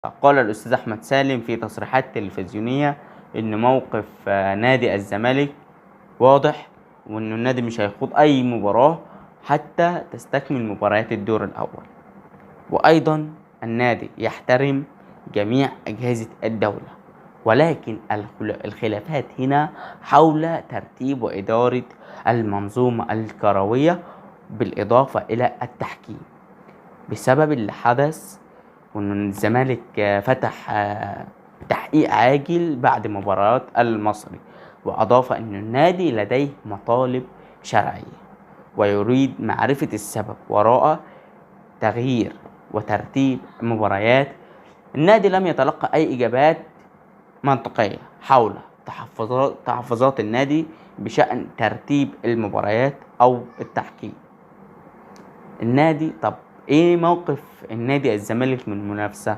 قال الأستاذ أحمد سالم في تصريحات تلفزيونية إن موقف نادي الزمالك واضح، وإنه النادي مش هيخوض أي مباراة حتى تستكمل مباريات الدور الأول. وأيضا النادي يحترم جميع أجهزة الدولة، ولكن الخلافات هنا حول ترتيب وإدارة المنظومة الكروية بالإضافة إلى التحكيم، بسبب اللي حدث وإن الزمالك فتح تحقيق عاجل بعد مباراة المصري. وأضاف أن النادي لديه مطالب شرعية ويريد معرفة السبب وراء تغيير وترتيب مباريات. النادي لم يتلقى أي إجابات منطقية حول تحفظات النادي بشأن ترتيب المباريات أو التحكيم. النادي طب إيه موقف النادي الزمالك من المنافسة؟